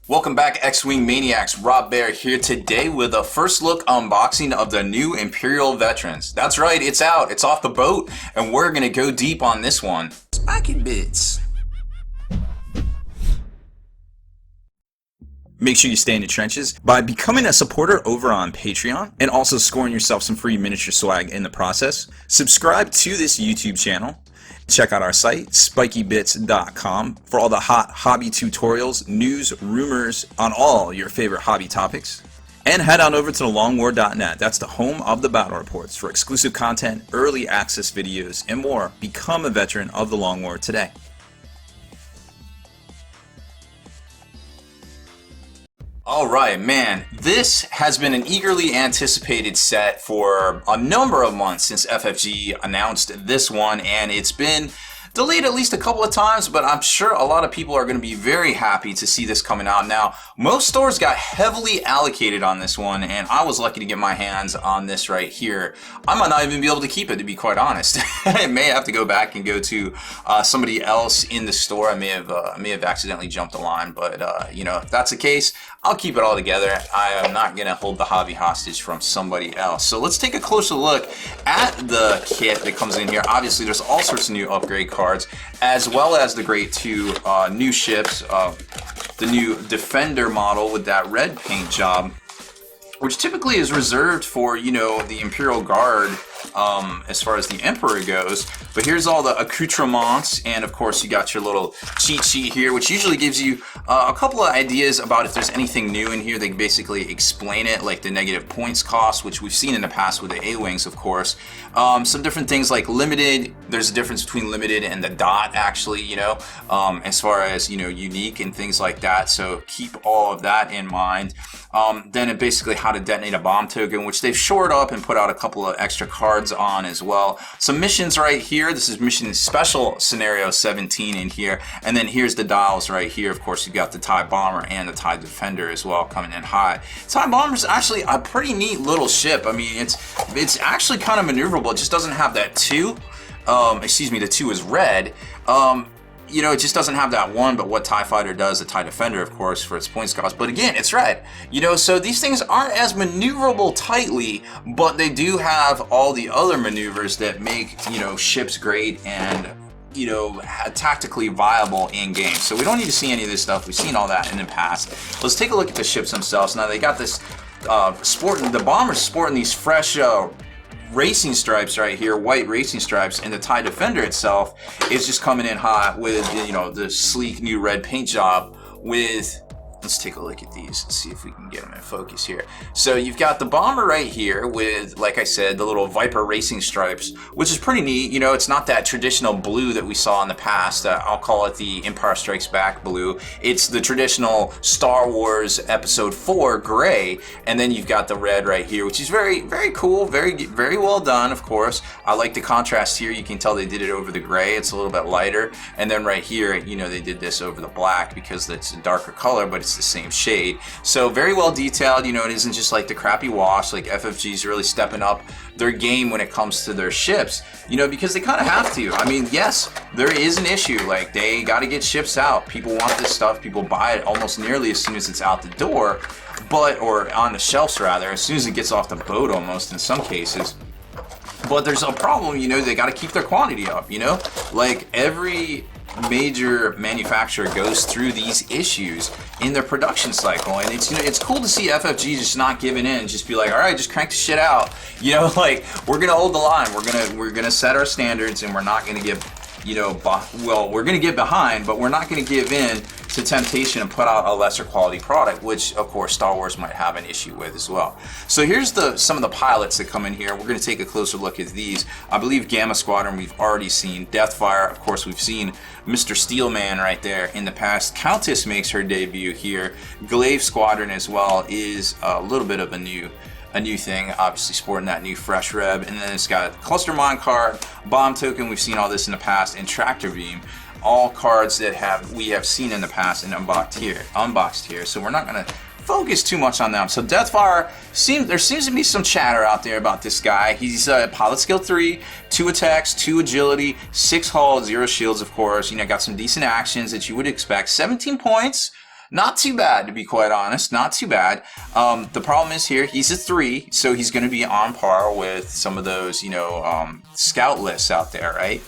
Welcome back, X-Wing Maniacs. Rob Baer here today with a first look unboxing of the new Imperial Veterans. That's right, it's out, it's off the boat, and we're gonna go deep on this one. Spiky bits. Make sure you stay in the trenches by becoming a supporter over on Patreon and also scoring yourself some free miniature swag in the process. Subscribe to this YouTube channel. Check out our site, spikybits.com, for all the hot hobby tutorials, news, rumors on all your favorite hobby topics. And head on over to thelongwar.net. That's the home of the battle reports for exclusive content, early access videos, and more. Become a veteran of the Long War today. Alright, man, this has been an eagerly anticipated set for a number of months since FFG announced this one, and it's been delayed at least a couple of times, but I'm sure a lot of people are going to be very happy to see this coming out. Now, most stores got heavily allocated on this one, and I was lucky to get my hands on this right here. I might not even be able to keep it, to be quite honest. I may have to go back and go to somebody else in the store. I may have accidentally jumped the line, but you know, if that's the case, I'll keep it all together. I am not going to hold the hobby hostage from somebody else. So let's take a closer look at the kit that comes in here. Obviously, there's all sorts of new upgrade cards, as well as the great two new ships. The new Defender model with that red paint job, which typically is reserved for, you know, the Imperial Guard as far as the Emperor goes. But here's all the accoutrements, and of course you got your little cheat sheet here, which usually gives you a couple of ideas about if there's anything new in here. They basically explain it, like the negative points cost, which we've seen in the past with the A-Wings, of course. Some different things like limited. There's a difference between limited and the dot, actually, you know, as far as, you know, unique and things like that. So keep all of that in mind. Then it basically how to detonate a bomb token, which they've shored up and put out a couple of extra cards on as well. Some missions right here. This is mission special scenario 17 in here, and then here's the dials right here. Of course, you got the TIE Bomber and the TIE Defender as well coming in high. TIE Bomber's actually a pretty neat little ship. I mean, it's actually kind of maneuverable. It just doesn't have that two. Excuse me, the two is red. You know, it just doesn't have that one, but what TIE Fighter does, the TIE Defender, of course, for its points cost. But again, it's red. You know, so these things aren't as maneuverable tightly, but they do have all the other maneuvers that make, you know, ships great and, you know, tactically viable in game. So we don't need to see any of this stuff. We've seen all that in the past. Let's take a look at the ships themselves. Now, they got this the bombers sporting these fresh racing stripes right here, white racing stripes, and the TIE Defender itself is just coming in hot with, you know, the sleek new red paint job with, let's take a look at these and see if we can get them in focus here. So you've got the bomber right here with, like I said, the little Viper racing stripes, which is pretty neat. You know, it's not that traditional blue that we saw in the past. I'll call it the Empire Strikes Back blue. It's the traditional Star Wars Episode 4 gray, and then you've got the red right here, which is very, very cool, very well done, of course. I like the contrast here. You can tell they did it over the gray. It's a little bit lighter. And then right here, you know, they did this over the black because it's a darker color, but it's the same shade. So very well detailed. You know, it isn't just like the crappy wash. Like, FFG's really stepping up their game when it comes to their ships, you know, because they kind of have to. I mean, yes, there is an issue. Like, they got to get ships out. People want this stuff. People buy it almost nearly as soon as it's out the door, or on the shelves rather, as soon as it gets off the boat almost in some cases. But there's a problem, you know, they got to keep their quantity up, you know, like every major manufacturer goes through these issues in their production cycle, and it's, you know, it's cool to see FFG just not giving in and just be like, all right, just crank the shit out, you know, like, we're gonna hold the line, we're gonna set our standards, and we're not gonna give, you know, well, we're gonna get behind, but we're not gonna give in to temptation and put out a lesser quality product, which of course Star Wars might have an issue with as well. So here's some of the pilots that come in here. We're going to take a closer look at these. I believe Gamma Squadron we've already seen. Deathfire, of course, we've seen Mr. Steelman right there in the past. Countess makes her debut here. Glaive Squadron as well is a little bit of a new thing, obviously sporting that new fresh reb. And then it's got Cluster Mine card, Bomb Token, we've seen all this in the past, and Tractor Beam. All cards that we have seen in the past and unboxed here. So we're not going to focus too much on them. So Deathfire, there seems to be some chatter out there about this guy. He's pilot skill 3, 2 attacks, 2 agility, 6 hull, 0 shields, of course. You know, got some decent actions that you would expect. 17 points. Not too bad, to be quite honest. Not too bad. The problem is here, he's a 3, so he's going to be on par with some of those, scout lists out there, right?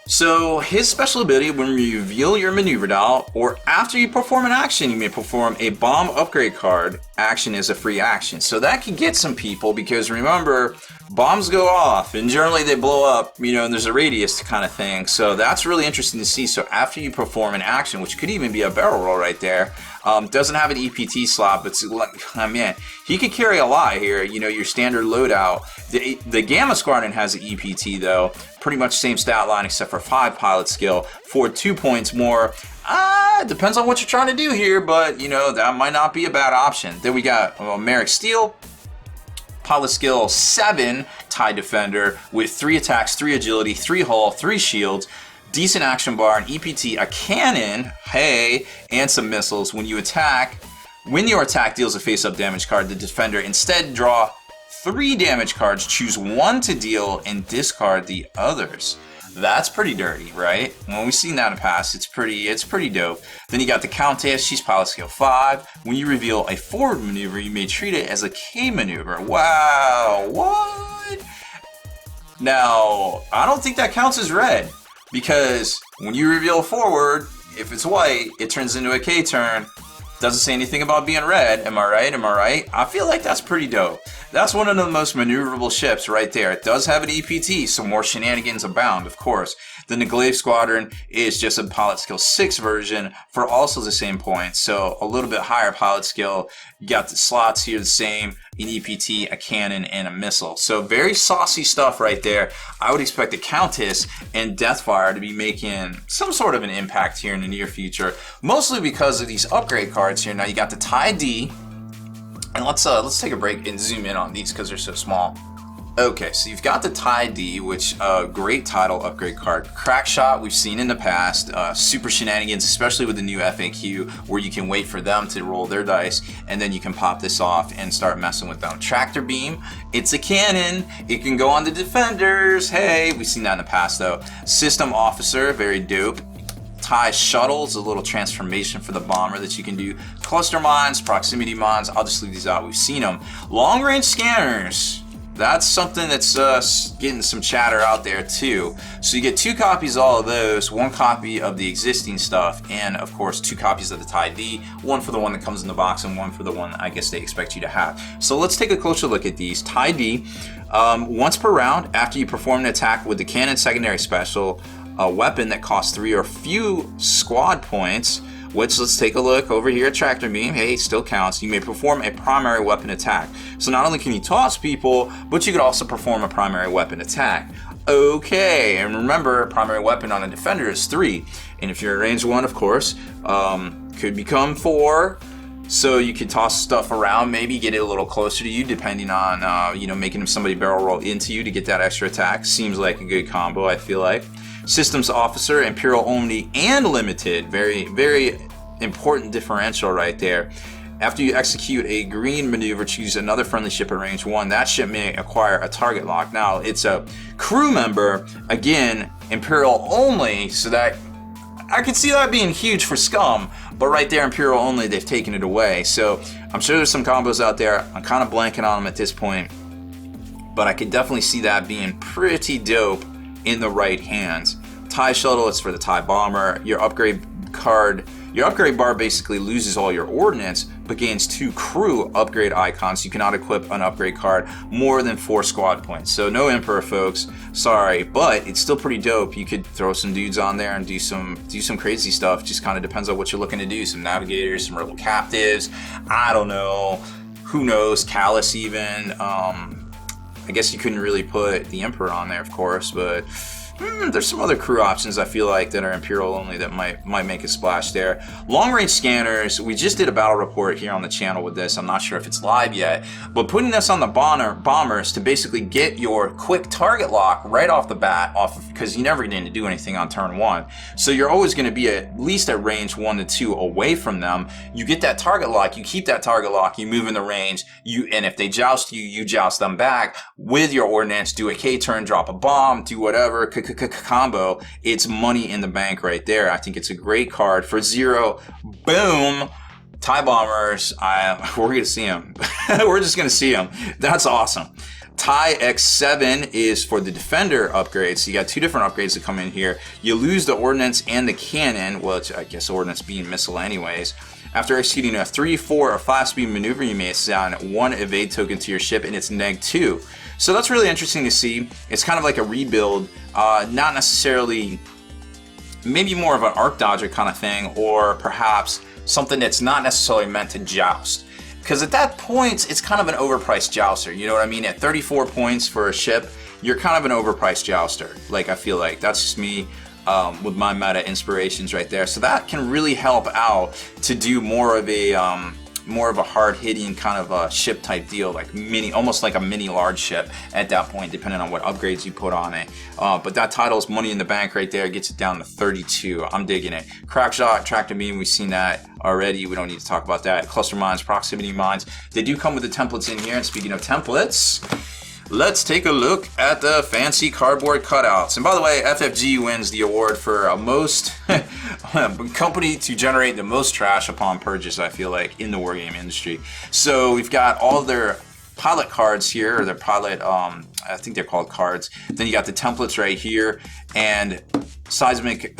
So his special ability, when you reveal your maneuver dial, or after you perform an action, you may perform a bomb upgrade card action as a free action. So that can get some people, because remember, bombs go off and generally they blow up, and there's a radius kind of thing. So that's really interesting to see. So after you perform an action, which could even be a barrel roll right there, doesn't have an EPT slot, but man, he could carry a lot here. Your standard loadout. The Gamma Squadron has an EPT though, pretty much same stat line except for 5 pilot skill for 2 points more. Depends on what you're trying to do here, but that might not be a bad option. Then we got Merrick Steel. Pilot skill 7 TIE Defender with 3 attacks, 3 agility, 3 hull, 3 shields, decent action bar, an EPT, a cannon, hey, and some missiles. When your attack deals a face-up damage card, the defender instead draw 3 damage cards, choose 1 to deal, and discard the others. That's pretty dirty, right? When we've seen that in the past, it's pretty dope. Then you got the Countess, she's pilot skill 5. When you reveal a forward maneuver, you may treat it as a K maneuver. Wow, what? Now, I don't think that counts as red, because when you reveal forward, if it's white, it turns into a K turn. Doesn't say anything about being red. Am I right? I feel like that's pretty dope. That's one of the most maneuverable ships right there. It does have an EPT, so more shenanigans abound, of course. Then the Glaive Squadron is just a pilot skill 6 version for also the same points, so a little bit higher pilot skill. You got the slots here the same, an EPT, a cannon, and a missile. So very saucy stuff right there. I would expect the Countess and Deathfire to be making some sort of an impact here in the near future, mostly because of these upgrade cards here. Now you got the TIE D, and let's take a break and zoom in on these because they're so small. Okay, so you've got the TIE D, which great title upgrade card. Crack Shot we've seen in the past. Super shenanigans, especially with the new FAQ, where you can wait for them to roll their dice, and then you can pop this off and start messing with them. Tractor Beam, it's a cannon. It can go on the defenders. Hey, we've seen that in the past though. System Officer, very dope. TIE Shuttles, a little transformation for the bomber that you can do. Cluster Mines, Proximity Mines, I'll just leave these out. We've seen them. Long Range Scanners. That's something that's getting some chatter out there too. So you get 2 copies of all of those, 1 copy of the existing stuff, and of course 2 copies of the TIE D, 1 for the one that comes in the box and 1 for the one I guess they expect you to have. So let's take a closer look at these. TIE D, once per round, after you perform an attack with the cannon secondary special, a weapon that costs 3 or few squad points, which, let's take a look over here at Tractor Beam. Hey, it still counts. You may perform a primary weapon attack. So not only can you toss people, but you could also perform a primary weapon attack. Okay, and remember, primary weapon on a defender is 3. And if you're a range 1, of course, could become 4. So you could toss stuff around, maybe get it a little closer to you, depending on, making somebody barrel roll into you to get that extra attack. Seems like a good combo, I feel like. Systems Officer, Imperial only and limited. Very, very important differential right there. After you execute a green maneuver, choose another friendly ship at range 1. That ship may acquire a target lock. Now, it's a crew member, again, Imperial only, so that I could see that being huge for Scum, but right there, Imperial only, they've taken it away. So I'm sure there's some combos out there. I'm kind of blanking on them at this point, but I could definitely see that being pretty dope in the right hands. TIE Shuttle, it's for the TIE Bomber. Your upgrade bar basically loses all your ordnance, but gains 2 crew upgrade icons. You cannot equip an upgrade card more than 4 squad points. So no Emperor, folks. Sorry, but it's still pretty dope. You could throw some dudes on there and do some crazy stuff. Just kind of depends on what you're looking to do. Some navigators, some rebel captives. I don't know. Who knows? Callus even. I guess you couldn't really put the Emperor on there, of course, but there's some other crew options I feel like that are Imperial only that might make a splash there. Long range scanners, we just did a battle report here on the channel with this. I'm not sure if it's live yet, but putting this on the bombers to basically get your quick target lock right off the bat, because you never need to do anything on turn 1. So you're always going to be at least at range 1 to 2 away from them. You get that target lock, you keep that target lock, you move in the range, and if they joust you, you joust them back with your ordnance, do a K turn, drop a bomb, do whatever, combo, it's money in the bank right there. I think it's a great card for 0. Boom. TIE bombers. We're gonna see them. We're just gonna see them. That's awesome. TIE X7 is for the Defender upgrade. So you got 2 different upgrades that come in here. You lose the ordnance and the cannon, which I guess ordnance being missile anyways. After executing a 3, 4, or 5 speed maneuver, you may assign 1 evade token to your ship, and it's -2. So that's really interesting to see. It's kind of like a rebuild, not necessarily, maybe more of an arc dodger kind of thing, or perhaps something that's not necessarily meant to joust. Because at that point, it's kind of an overpriced jouster. You know what I mean? At 34 points for a ship, you're kind of an overpriced jouster. Like, I feel like that's just me with my meta inspirations right there. So that can really help out to do more of a hard-hitting kind of a ship type deal, like almost like a mini large ship at that point, depending on what upgrades you put on it. But that title's money in the bank right there, gets it down to 32. I'm digging it. Crack shot, tractor beam, we've seen that already. We don't need to talk about that. Cluster mines, proximity mines. They do come with the templates in here. And speaking of templates, let's take a look at the fancy cardboard cutouts. And by the way, FFG wins the award for most company to generate the most trash upon purchase, I feel like, in the wargame industry. So we've got all their pilot cards here, or their pilot, I think they're called cards. Then you got the templates right here, and seismic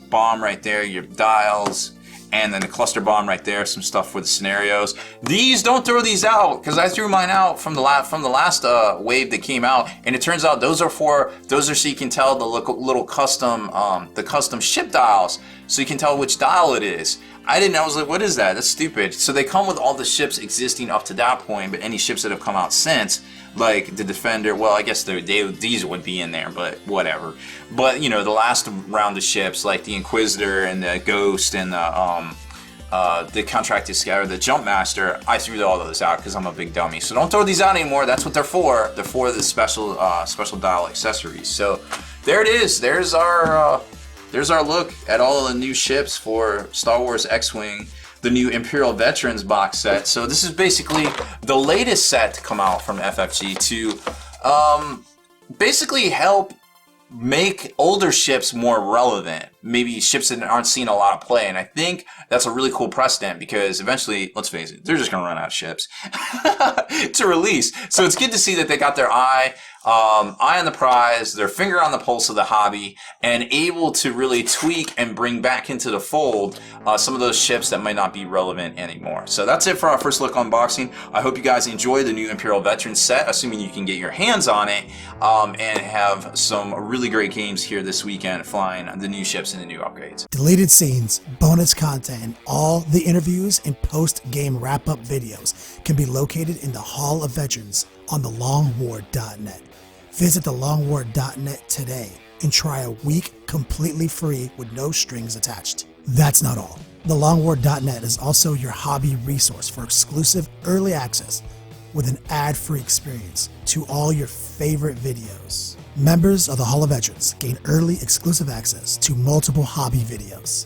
bomb right there, your dials, and then the cluster bomb right there, some stuff for the scenarios. These, don't throw these out, because I threw mine out from the last wave that came out, and it turns out those are so you can tell the little custom, the custom ship dials, so you can tell which dial it is. I didn't know. I was like, what is that? That's stupid. So they come with all the ships existing up to that point, but any ships that have come out since, like the Defender, well, I guess these would be in there, but whatever. But, you know, the last round of ships, like the Inquisitor and the Ghost and the Contracted Scout, the Jumpmaster, I threw all those out because I'm a big dummy. So don't throw these out anymore. That's what they're for. They're for the special dial accessories. So there it is. There's our look at all of the new ships for Star Wars X-Wing, the new Imperial Veterans Box set. So this is basically the latest set to come out from FFG to basically help make older ships more relevant. Maybe ships that aren't seeing a lot of play. And I think that's a really cool precedent, because eventually, let's face it, they're just going to run out of ships to release. So it's good to see that they got their eye on the prize, their finger on the pulse of the hobby, and able to really tweak and bring back into the fold some of those ships that might not be relevant anymore. So that's it for our first look unboxing. I hope you guys enjoy the new Imperial Veterans set, assuming you can get your hands on it, and have some really great games here this weekend flying the new ships and the new upgrades. Deleted scenes, bonus content, and all the interviews and post-game wrap-up videos can be located in the Hall of Veterans on thelongwar.net. Visit thelongwar.net today and try a week completely free with no strings attached. That's not all. Thelongwar.net is also your hobby resource for exclusive early access with an ad-free experience to all your favorite videos. Members of the Hall of Veterans gain early exclusive access to multiple hobby videos.